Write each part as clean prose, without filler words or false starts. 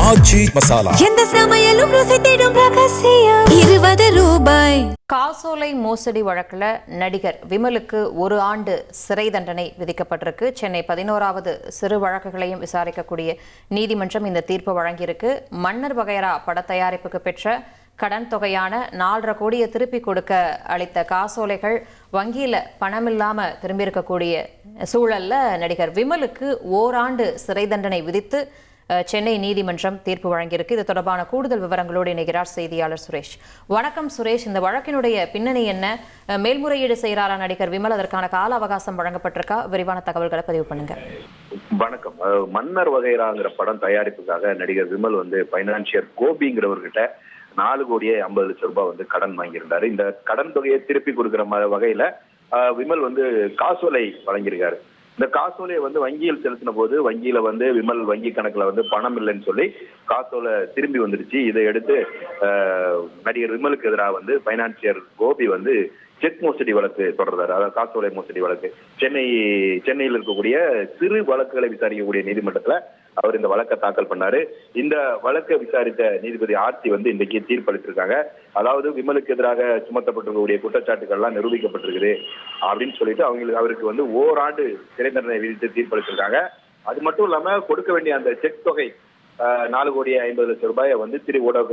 ஆச்சி மசாலா எந்த சமையலும் ருசி தேடும் ரகசியம் 20 ரூபாய். காசோலை மோசடி வழக்கில் நடிகர் விமலுக்கு 1 ஆண்டு சிறை தண்டனை விதிக்கப்பட்டிருக்கு. சென்னை 11வது சிறு வழக்குகளையும் விசாரிக்கக்கூடிய நீதிமன்றம் இந்த தீர்ப்பு வழங்கியிருக்கு. மன்னர் வகைரா பட தயாரிப்புக்கு பெற்ற கடன் தொகையான 4.5 கோடியை திருப்பி கொடுக்க அளித்த காசோலைகள் வங்கியில் பணமில்லாமல் திரும்பியிருக்கக்கூடிய சூழல்ல நடிகர் விமலுக்கு 1 ஆண்டு சிறை தண்டனை விதித்து சென்னை நீதிமன்றம் தீர்ப்பு வழங்கியிருக்கு. இது தொடர்பான கூடுதல் விவரங்களோடு இணைகிறார் செய்தியாளர் சுரேஷ். வணக்கம் சுரேஷ், இந்த வழக்கினுடைய பின்னணி என்ன? மேல்முறையீடு செய்கிறாரா நடிகர் விமல்? அதற்கான கால அவகாசம் வழங்கப்பட்டிருக்கா? விரிவான தகவல்களை பதிவு பண்ணுங்க. வணக்கம். மன்னர் வகைராங்கிற படம் தயாரிப்புக்காக நடிகர் விமல் பைனான்சியர் கோபிங்கிறவர்கிட்ட 4 கோடியே 50 லட்சம் ரூபாய் கடன் வாங்கியிருந்தாரு. இந்த கடன் தொகையை திருப்பி கொடுக்கிற வகையில விமல் காசோலை வழங்கியிருக்காரு. இந்த காசோலையை வங்கியில் செலுத்தின போது வங்கியில விமல் வங்கி கணக்குல பணம் இல்லைன்னு சொல்லி காசோலை திரும்பி வந்துருச்சு. இதை எடுத்து நடிகர் விமலுக்கு எதிராக பைனான்சியர் கோபி செக் மோசடி வழக்கு தொடர்றாரு. அதாவது காசோலை மோசடி வழக்கு சென்னையில் இருக்கக்கூடிய சிறு வழக்குகளை விசாரிக்கக்கூடிய நீதிமன்றத்துல அவர் இந்த வழக்கை தாக்கல் பண்ணாரு. இந்த வழக்கை விசாரித்த நீதிபதி ஆர்த்தி இன்றைக்கு தீர்ப்பளித்திருக்காங்க. அதாவது விமலுக்கு எதிராக சுமத்தப்பட்டிருக்கக்கூடிய குற்றச்சாட்டுகள் எல்லாம் நிரூபிக்கப்பட்டிருக்குது அப்படின்னு சொல்லிட்டு அவருக்கு 1 ஆண்டு சிறை தண்டனை விதித்து தீர்ப்பளித்திருக்காங்க. அது மட்டும் இல்லாம கொடுக்க வேண்டிய அந்த செக் தொகை 4 கோடியே 50 லட்சம் ரூபாயை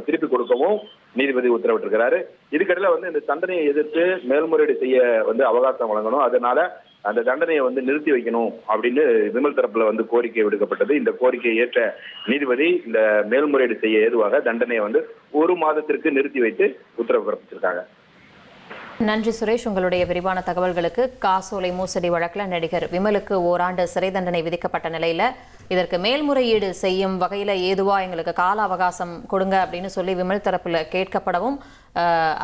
திருப்பி கொடுக்கவும் நீதிபதி உத்தரவிட்டிருக்கிறாரு. இதுக்கிடையில இந்த தண்டனையை எதிர்த்து மேல்முறையீடு செய்ய அவகாசம் வழங்கணும். அதனால அந்த தண்டனையை நிறுத்தி வைக்கணும் அப்படின்னு விமல் தரப்புல கோரிக்கை விடுக்கப்பட்டது. இந்த கோரிக்கையை ஏற்ற நீதிபதி இந்த மேல்முறையீடு செய்ய ஏதுவாக தண்டனையை 1 மாதத்திற்கு நிறுத்தி வைத்து உத்தரவு பிறப்பிச்சிருக்காங்க. நன்றி சுரேஷ், உங்களுடைய விரிவான தகவல்களுக்கு. காசோலை மோசடி வழக்கில் நடிகர் விமலுக்கு 1 ஆண்டு சிறை தண்டனை விதிக்கப்பட்ட நிலையில இதற்கு மேல்முறையீடு செய்யும் வகையில ஏதுவா எங்களுக்கு கால அவகாசம் கொடுங்க அப்படின்னு சொல்லி விமல் தரப்புல கேட்கப்படவும்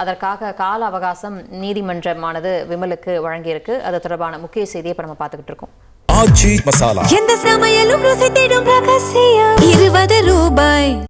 அதற்காக கால அவகாசம் நீதிமன்றமானது விமலுக்கு வழங்கியிருக்கு. அது தொடர்பான முக்கிய செய்தியை இப்ப நம்ம பார்த்துக்கிட்டு இருக்கோம். ஆச்சி மசாலா எந்த சமையலும் ருசி தேடும் ரகசியம் 20 ரூபாய்.